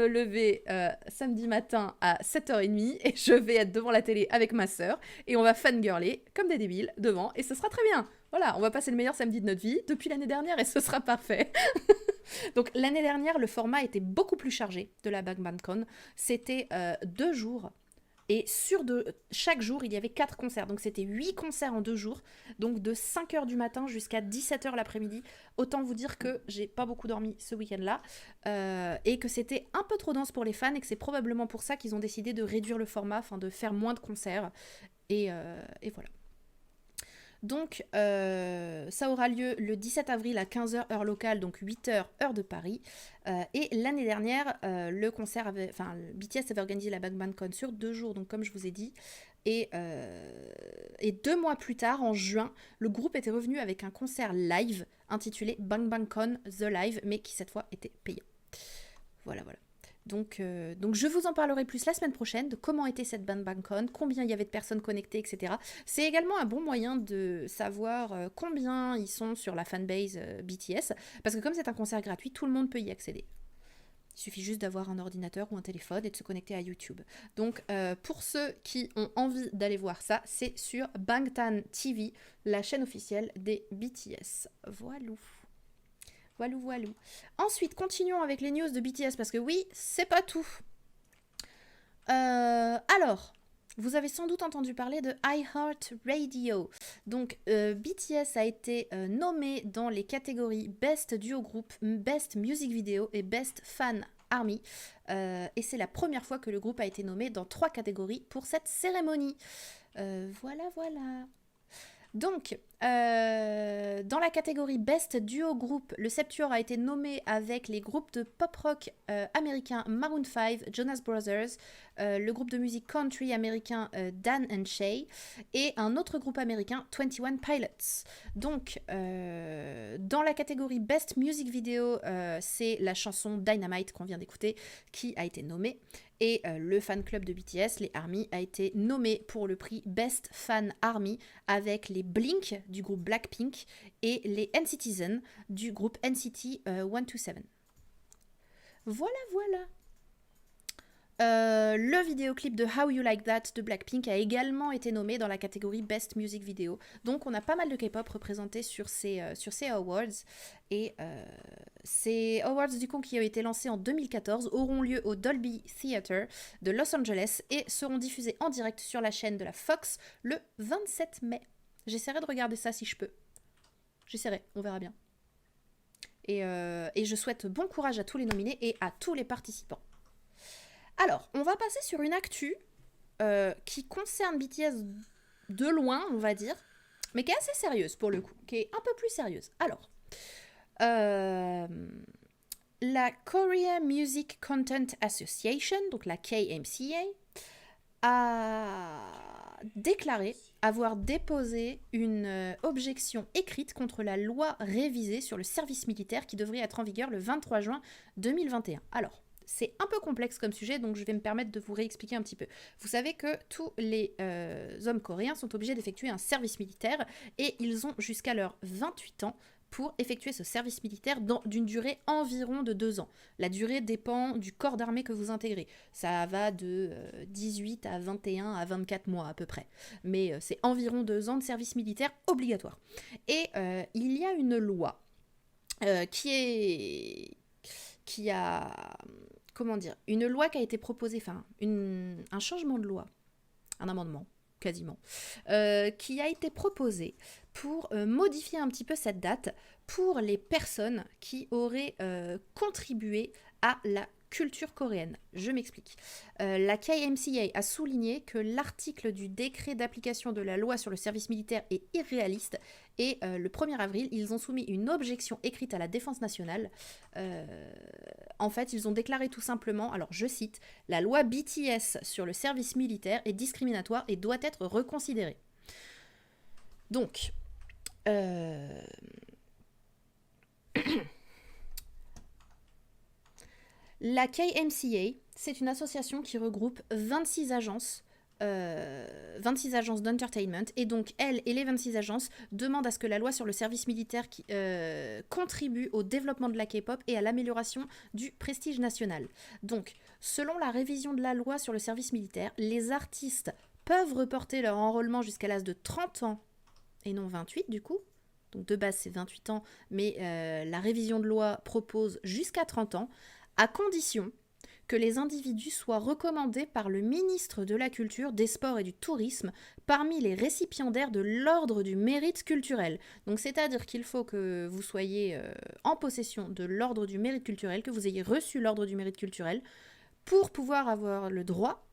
lever, samedi matin à 7h30 et je vais être devant la télé avec ma sœur et on va fangirler comme des débiles devant et ce sera très bien. Voilà, on va passer le meilleur samedi de notre vie depuis l'année dernière et ce sera parfait. Donc l'année dernière, le format était beaucoup plus chargé de la BangBangCon. C'était 2 jours. Et chaque jour, il y avait 4 concerts. Donc c'était 8 concerts en 2 jours. Donc de 5h du matin jusqu'à 17h l'après-midi. Autant vous dire que j'ai pas beaucoup dormi ce week-end-là. Et que c'était un peu trop dense pour les fans. Et que c'est probablement pour ça qu'ils ont décidé de réduire le format, enfin de faire moins de concerts. Et voilà. Donc, ça aura lieu le 17 avril à 15h heure locale, donc 8h heure de Paris. Et l'année dernière, BTS avait organisé la BangBangCon sur 2 jours, donc comme je vous ai dit. Et 2 mois plus tard, en juin, le groupe était revenu avec un concert live intitulé BangBangCon The Live, mais qui cette fois était payant. Voilà. Donc je vous en parlerai plus la semaine prochaine de comment était cette BangBangCon, combien il y avait de personnes connectées, etc. C'est également un bon moyen de savoir combien ils sont sur la fanbase BTS, parce que comme c'est un concert gratuit, tout le monde peut y accéder. Il suffit juste d'avoir un ordinateur ou un téléphone et de se connecter à YouTube. Donc pour ceux qui ont envie d'aller voir ça, c'est sur Bangtan TV, la chaîne officielle des BTS. Voilou. Ensuite, continuons avec les news de BTS, parce que oui, c'est pas tout. Alors, vous avez sans doute entendu parler de iHeartRadio. Donc, BTS a été nommé dans les catégories Best Duo Group, Best Music Video et Best Fan Army. Et c'est la première fois que le groupe a été nommé dans 3 catégories pour cette cérémonie. Voilà. Donc, dans la catégorie Best Duo Group, le Septuor a été nommé avec les groupes de pop-rock américains Maroon 5, Jonas Brothers, le groupe de musique country américain Dan and Shay, et un autre groupe américain, 21 Pilots. Donc, dans la catégorie Best Music Video, c'est la chanson Dynamite qu'on vient d'écouter qui a été nommée. Et le fan club de BTS, les ARMY, a été nommé pour le prix Best Fan ARMY avec les Blink du groupe Blackpink et les NCTzen du groupe NCT 127. Voilà. Le vidéoclip de How You Like That de Blackpink a également été nommé dans la catégorie Best Music Video. Donc on a pas mal de K-pop représentés sur ces awards. Et ces awards du coup qui ont été lancés en 2014 auront lieu au Dolby Theatre de Los Angeles et seront diffusés en direct sur la chaîne de la Fox le 27 mai. J'essaierai de regarder ça si je peux. J'essaierai, on verra bien. Et je souhaite bon courage à tous les nominés et à tous les participants. Alors, on va passer sur une actu qui concerne BTS de loin, on va dire, mais qui est assez sérieuse pour le coup, qui est un peu plus sérieuse. Alors, la Korea Music Content Association, donc la KMCA, a déclaré avoir déposé une objection écrite contre la loi révisée sur le service militaire qui devrait être en vigueur le 23 juin 2021. Alors, c'est un peu complexe comme sujet, donc je vais me permettre de vous réexpliquer un petit peu. Vous savez que tous les hommes coréens sont obligés d'effectuer un service militaire et ils ont jusqu'à leurs 28 ans pour effectuer ce service militaire d'une durée environ de 2 ans. La durée dépend du corps d'armée que vous intégrez. Ça va de 18 à 21 à 24 mois à peu près. Mais c'est environ 2 ans de service militaire obligatoire. Et il y a une loi une loi qui a été proposée, un changement de loi, un amendement, quasiment, qui a été proposé pour modifier un petit peu cette date pour les personnes qui auraient contribué à la culture coréenne. Je m'explique. La KMCA a souligné que l'article du décret d'application de la loi sur le service militaire est irréaliste et le 1er avril, ils ont soumis une objection écrite à la Défense nationale. En fait, ils ont déclaré tout simplement, alors je cite, « La loi BTS sur le service militaire est discriminatoire et doit être reconsidérée ». Donc, la KMCA, c'est une association qui regroupe 26 agences d'entertainment, et donc elles et les 26 agences demandent à ce que la loi sur le service militaire contribue au développement de la K-pop et à l'amélioration du prestige national. Donc, selon la révision de la loi sur le service militaire, les artistes peuvent reporter leur enrôlement jusqu'à l'âge de 30 ans, et non 28 du coup. Donc de base c'est 28 ans, mais la révision de loi propose jusqu'à 30 ans, à condition que les individus soient recommandés par le ministre de la Culture, des Sports et du Tourisme parmi les récipiendaires de l'Ordre du Mérite culturel. Donc c'est-à-dire qu'il faut que vous soyez en possession de l'Ordre du Mérite culturel, que vous ayez reçu l'Ordre du Mérite culturel, pour pouvoir avoir le droit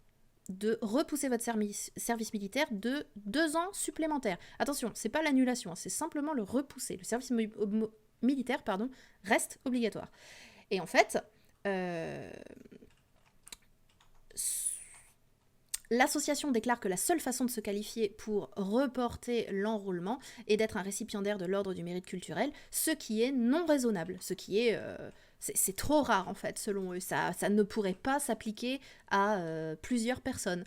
de repousser votre service militaire de 2 ans supplémentaires. Attention, c'est pas l'annulation, c'est simplement le repousser. Le service militaire reste obligatoire. Et en fait, l'association déclare que la seule façon de se qualifier pour reporter l'enrôlement est d'être un récipiendaire de l'Ordre du Mérite culturel, ce qui est non raisonnable, ce qui est... c'est trop rare en fait, selon eux. Ça ne pourrait pas s'appliquer à plusieurs personnes.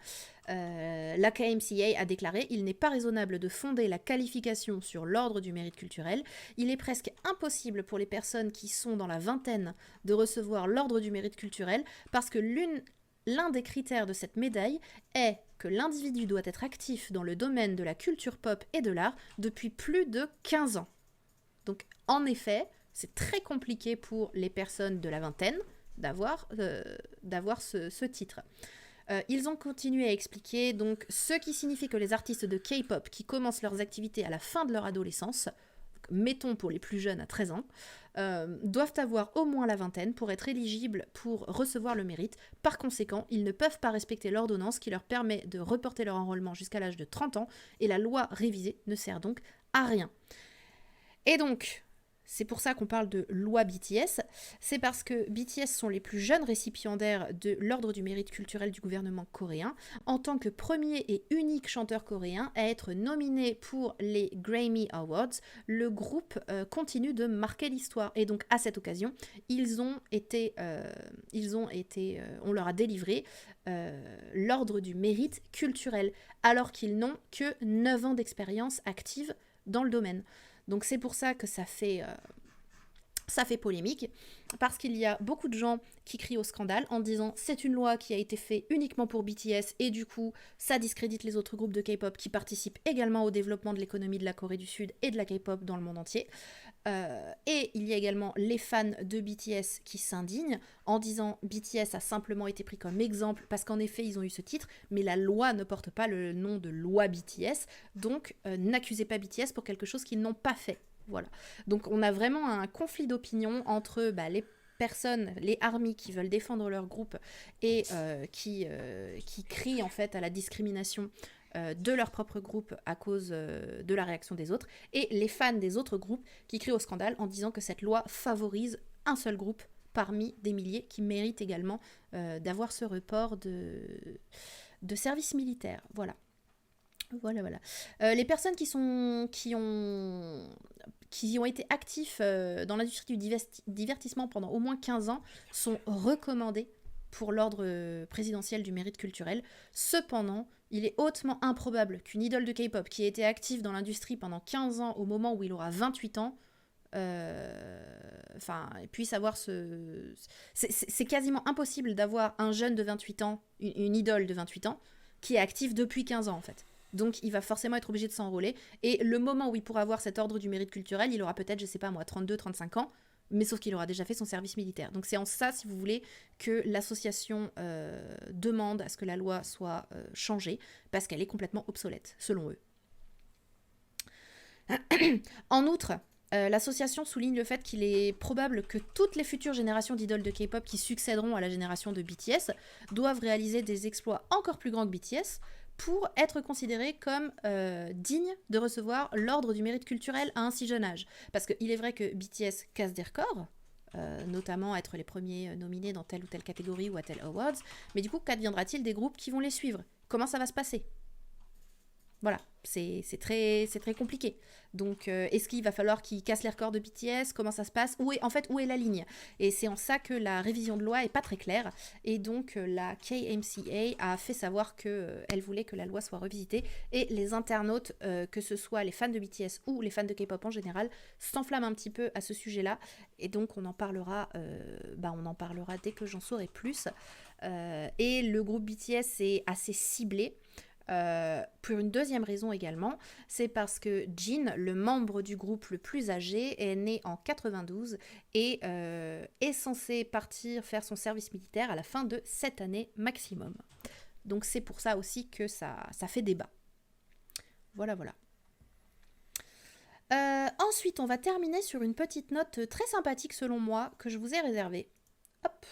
La KMCA a déclaré « Il n'est pas raisonnable de fonder la qualification sur l'ordre du mérite culturel. Il est presque impossible pour les personnes qui sont dans la vingtaine de recevoir l'ordre du mérite culturel parce que l'un des critères de cette médaille est que l'individu doit être actif dans le domaine de la culture pop et de l'art depuis plus de 15 ans. » Donc en effet, c'est très compliqué pour les personnes de la vingtaine d'avoir ce titre. Ils ont continué à expliquer, donc, ce qui signifie que les artistes de K-pop qui commencent leurs activités à la fin de leur adolescence, mettons pour les plus jeunes à 13 ans, doivent avoir au moins la vingtaine pour être éligibles pour recevoir le mérite. Par conséquent, ils ne peuvent pas respecter l'ordonnance qui leur permet de reporter leur enrôlement jusqu'à l'âge de 30 ans, et la loi révisée ne sert donc à rien. Et donc... c'est pour ça qu'on parle de loi BTS, c'est parce que BTS sont les plus jeunes récipiendaires de l'Ordre du Mérite culturel du gouvernement coréen, en tant que premier et unique chanteur coréen à être nominé pour les Grammy Awards. Le groupe continue de marquer l'histoire, et donc à cette occasion, on leur a délivré l'Ordre du Mérite culturel, alors qu'ils n'ont que 9 ans d'expérience active dans le domaine. Donc c'est pour ça que ça fait polémique, parce qu'il y a beaucoup de gens qui crient au scandale en disant c'est une loi qui a été faite uniquement pour BTS et du coup ça discrédite les autres groupes de K-pop qui participent également au développement de l'économie de la Corée du Sud et de la K-pop dans le monde entier. Et il y a également les fans de BTS qui s'indignent en disant BTS a simplement été pris comme exemple parce qu'en effet ils ont eu ce titre, mais la loi ne porte pas le nom de loi BTS, donc n'accusez pas BTS pour quelque chose qu'ils n'ont pas fait. Voilà. Donc on a vraiment un conflit d'opinion entre les personnes, les ARMY qui veulent défendre leur groupe et qui crient en fait à la discrimination de leur propre groupe à cause de la réaction des autres, et les fans des autres groupes qui crient au scandale en disant que cette loi favorise un seul groupe parmi des milliers qui méritent également d'avoir ce report de service militaire. Voilà. Les personnes qui ont été actifs dans l'industrie du divertissement pendant au moins 15 ans sont recommandées pour l'ordre présidentiel du mérite culturel. Cependant, il est hautement improbable qu'une idole de K-pop qui a été active dans l'industrie pendant 15 ans au moment où il aura 28 ans puisse avoir ce... C'est quasiment impossible d'avoir un jeune de 28 ans, une idole de 28 ans, qui est active depuis 15 ans en fait. Donc il va forcément être obligé de s'enrôler, et le moment où il pourra avoir cet ordre du mérite culturel, il aura peut-être, 32, 35 ans, mais sauf qu'il aura déjà fait son service militaire. Donc c'est en ça, si vous voulez, que l'association demande à ce que la loi soit changée, parce qu'elle est complètement obsolète, selon eux. En outre, L'association souligne le fait qu'il est probable que toutes les futures générations d'idoles de K-pop qui succéderont à la génération de BTS doivent réaliser des exploits encore plus grands que BTS pour être considérés comme dignes de recevoir l'ordre du mérite culturel à un si jeune âge. Parce qu'il est vrai que BTS casse des records, notamment être les premiers nominés dans telle ou telle catégorie ou à tel awards, mais du coup, qu'adviendra-t-il des groupes qui vont les suivre? Comment ça va se passer? Voilà, c'est très compliqué. Donc, est-ce qu'il va falloir qu'ils cassent les records de BTS? Comment ça se passe? Où est la ligne? Et c'est en ça que la révision de loi est pas très claire. Et donc, la KMCA a fait savoir qu'elle voulait que la loi soit revisitée. Et les internautes, que ce soit les fans de BTS ou les fans de K-pop en général, s'enflamment un petit peu à ce sujet-là. Et donc, on en parlera dès que j'en saurai plus. Et le groupe BTS est assez ciblé. Pour une deuxième raison également, c'est parce que Jin, le membre du groupe le plus âgé, est né en 92 et est censé partir faire son service militaire à la fin de cette année maximum. Donc c'est pour ça aussi que ça fait débat. Voilà. Ensuite, on va terminer sur une petite note très sympathique selon moi, que je vous ai réservée. Hop.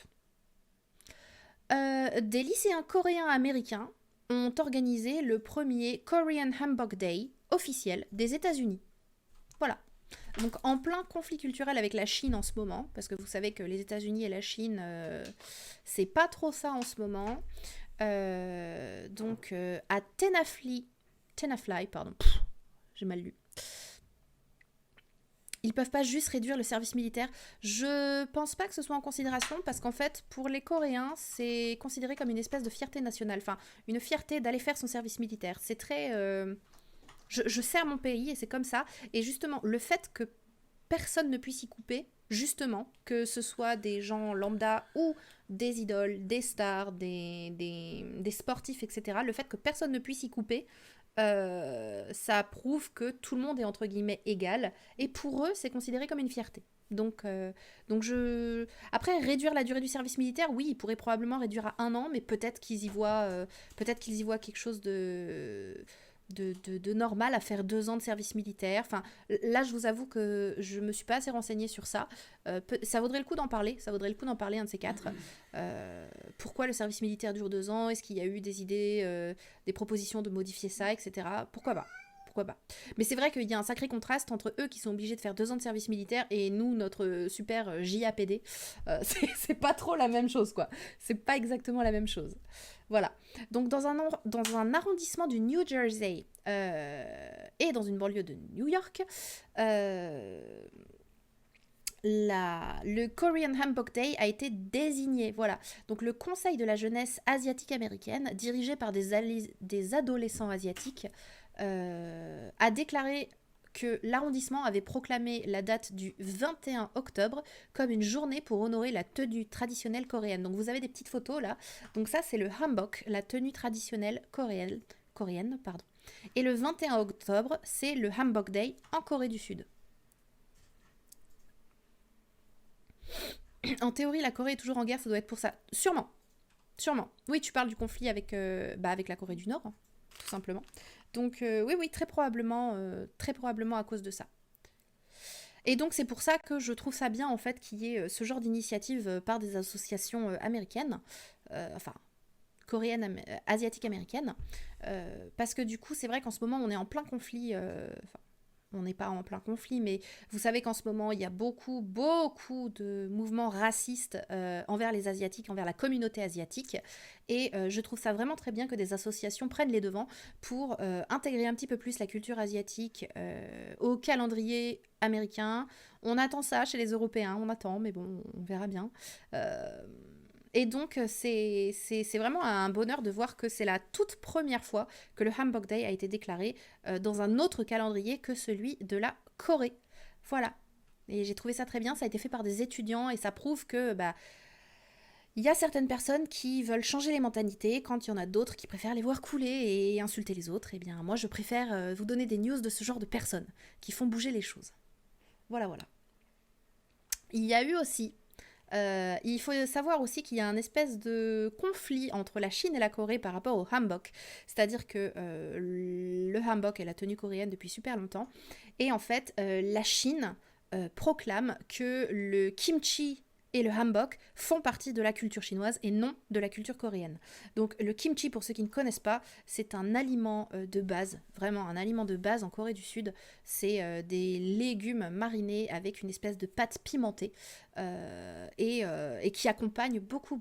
Des lycéens coréens américains ont organisé le premier Korean Hanbok Day officiel des États-Unis. Voilà. Donc en plein conflit culturel avec la Chine en ce moment, parce que vous savez que les États-Unis et la Chine, c'est pas trop ça en ce moment. Donc à Tenafly, pardon, j'ai mal lu. Ils peuvent pas juste réduire le service militaire. Je pense pas que ce soit en considération parce qu'en fait, pour les Coréens, c'est considéré comme une espèce de fierté nationale. Enfin, une fierté d'aller faire son service militaire. C'est très... Je sers mon pays et c'est comme ça. Et justement, le fait que personne ne puisse y couper, justement, que ce soit des gens lambda ou des idoles, des stars, des sportifs, etc., le fait que personne ne puisse y couper, ça prouve que tout le monde est entre guillemets égal et pour eux c'est considéré comme une fierté. Donc après réduire la durée du service militaire, oui, ils pourraient probablement réduire à 1 an, mais peut-être qu'ils y voient quelque chose de normal à faire 2 ans de service militaire. Enfin, là, je vous avoue que je me suis pas assez renseignée sur ça. Ça vaudrait le coup d'en parler. Ça vaudrait le coup d'en parler, un de ces quatre. Pourquoi le service militaire dure 2 ans? Est-ce qu'il y a eu des idées, des propositions de modifier ça, etc. Pourquoi pas? Mais c'est vrai qu'il y a un sacré contraste entre eux qui sont obligés de faire 2 ans de service militaire et nous, notre super JAPD. C'est pas trop la même chose, quoi. C'est pas exactement la même chose. Voilà. Donc dans un arrondissement du New Jersey et dans une banlieue de New York, le Korean Hanbok Day a été désigné. Voilà. Donc le Conseil de la jeunesse asiatique américaine, dirigé par des adolescents asiatiques, a déclaré que l'arrondissement avait proclamé la date du 21 octobre comme une journée pour honorer la tenue traditionnelle coréenne. Donc vous avez des petites photos là. Donc ça c'est le hanbok, la tenue traditionnelle coréenne. Et le 21 octobre, c'est le Hanbok Day en Corée du Sud. En théorie, la Corée est toujours en guerre, ça doit être pour ça. Sûrement. Oui, tu parles du conflit avec la Corée du Nord, hein, tout simplement. Donc oui, très probablement à cause de ça. Et donc c'est pour ça que je trouve ça bien en fait qu'il y ait ce genre d'initiative par des associations américaines, coréennes, asiatiques américaines, parce que du coup c'est vrai qu'en ce moment on est en plein conflit, on n'est pas en plein conflit, mais vous savez qu'en ce moment, il y a beaucoup de mouvements racistes envers les Asiatiques, envers la communauté asiatique. Et je trouve ça vraiment très bien que des associations prennent les devants pour intégrer un petit peu plus la culture asiatique au calendrier américain. On attend ça chez les Européens, mais bon, on verra bien. Et donc, c'est vraiment un bonheur de voir que c'est la toute première fois que le Hanbok Day a été déclaré dans un autre calendrier que celui de la Corée. Voilà. Et j'ai trouvé ça très bien. Ça a été fait par des étudiants et ça prouve que il y a certaines personnes qui veulent changer les mentalités quand il y en a d'autres qui préfèrent les voir couler et insulter les autres. Eh bien, moi, je préfère vous donner des news de ce genre de personnes qui font bouger les choses. Voilà. Il y a eu aussi Il faut savoir aussi qu'il y a un espèce de conflit entre la Chine et la Corée par rapport au hanbok. C'est-à-dire que le hanbok est la tenue coréenne depuis super longtemps. Et en fait, la Chine proclame que le kimchi et le hanbok font partie de la culture chinoise et non de la culture coréenne. Donc le kimchi, pour ceux qui ne connaissent pas, c'est un aliment de base, vraiment un aliment de base en Corée du Sud. C'est des légumes marinés avec une espèce de pâte pimentée et qui accompagne beaucoup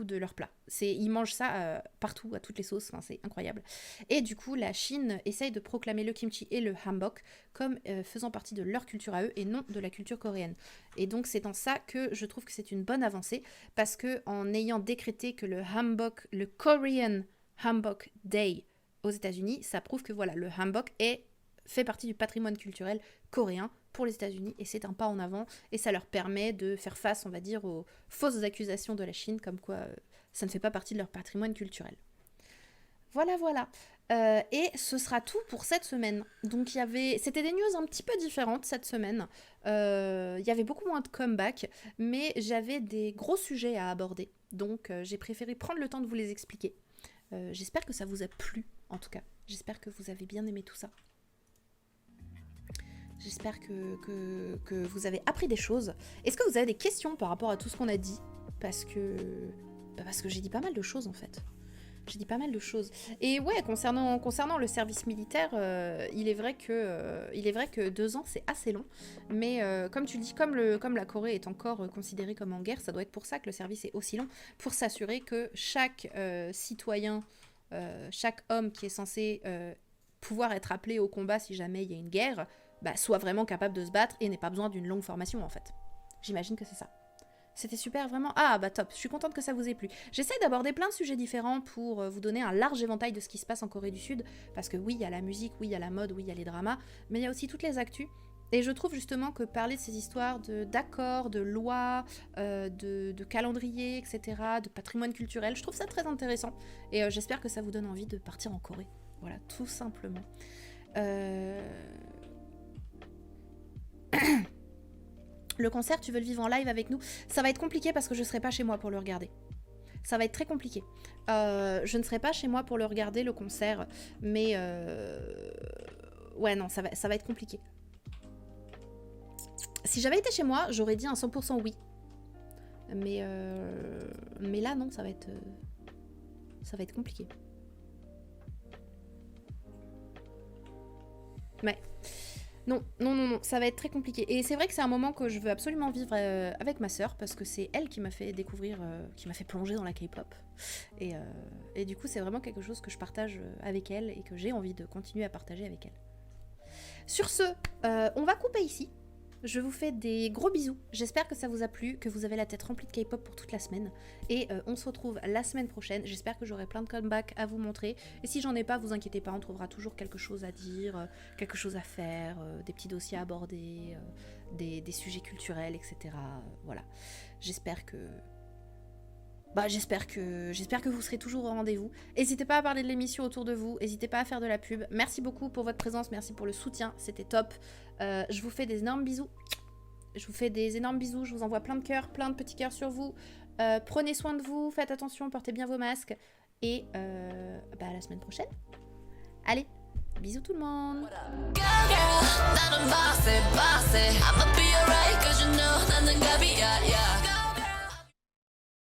de leurs plats. Ils mangent ça partout, à toutes les sauces, enfin, c'est incroyable. Et du coup, la Chine essaye de proclamer le kimchi et le hanbok comme faisant partie de leur culture à eux et non de la culture coréenne. Et donc c'est dans ça que je trouve que c'est une bonne avancée, parce que en ayant décrété que le hanbok, le Korean Hanbok Day aux États-Unis, ça prouve que voilà, le hanbok fait partie du patrimoine culturel coréen pour les États-Unis, et c'est un pas en avant, et ça leur permet de faire face, on va dire, aux fausses accusations de la Chine, comme quoi ça ne fait pas partie de leur patrimoine culturel. Voilà. Et ce sera tout pour cette semaine. Donc c'était des news un petit peu différentes cette semaine. Il y avait beaucoup moins de comeback, mais j'avais des gros sujets à aborder. Donc j'ai préféré prendre le temps de vous les expliquer. J'espère que ça vous a plu, en tout cas. J'espère que vous avez bien aimé tout ça. J'espère que vous avez appris des choses. Est-ce que vous avez des questions par rapport à tout ce qu'on a dit ? Parce que j'ai dit pas mal de choses en fait. J'ai dit pas mal de choses. Et ouais, concernant le service militaire, il est vrai que 2 ans, c'est assez long. Mais comme tu le dis, comme la Corée est encore considérée comme en guerre, ça doit être pour ça que le service est aussi long, pour s'assurer que chaque citoyen, chaque homme qui est censé pouvoir être appelé au combat si jamais il y a une guerre, soit vraiment capable de se battre et n'ait pas besoin d'une longue formation en fait. J'imagine que c'est ça. C'était super, vraiment. Ah, top, je suis contente que ça vous ait plu. J'essaie d'aborder plein de sujets différents pour vous donner un large éventail de ce qui se passe en Corée du Sud, parce que oui, il y a la musique, oui, il y a la mode, oui, il y a les dramas, mais il y a aussi toutes les actus. Et je trouve justement que parler de ces histoires d'accords, de lois, de calendrier, etc., de patrimoine culturel, je trouve ça très intéressant. Et j'espère que ça vous donne envie de partir en Corée. Voilà, tout simplement. Le concert, tu veux le vivre en live avec nous ? Ça va être compliqué parce que je ne serai pas chez moi pour le regarder. Ça va être très compliqué. Je ne serai pas chez moi pour le regarder, le concert. Mais ouais, non, ça va être compliqué. Si j'avais été chez moi, j'aurais dit un 100% oui. Mais là, non, ça va être compliqué. Ouais. Non, ça va être très compliqué. Et c'est vrai que c'est un moment que je veux absolument vivre avec ma sœur, parce que c'est elle qui m'a fait découvrir, qui m'a fait plonger dans la K-pop. Et du coup, c'est vraiment quelque chose que je partage avec elle et que j'ai envie de continuer à partager avec elle. Sur ce, on va couper ici. Je vous fais des gros bisous. J'espère que ça vous a plu, que vous avez la tête remplie de K-pop pour toute la semaine. Et on se retrouve la semaine prochaine. J'espère que j'aurai plein de comebacks à vous montrer. Et si j'en ai pas, vous inquiétez pas, on trouvera toujours quelque chose à dire, quelque chose à faire, des petits dossiers à aborder, des sujets culturels, etc. Voilà. J'espère que vous serez toujours au rendez-vous. N'hésitez pas à parler de l'émission autour de vous. N'hésitez pas à faire de la pub. Merci beaucoup pour votre présence. Merci pour le soutien. C'était top. Je vous fais des énormes bisous. Je vous envoie plein de cœurs, plein de petits cœurs sur vous. Prenez soin de vous. Faites attention. Portez bien vos masques. Et à la semaine prochaine. Allez, bisous tout le monde. Girl, girl, 나는 bossy, bossy. I'm a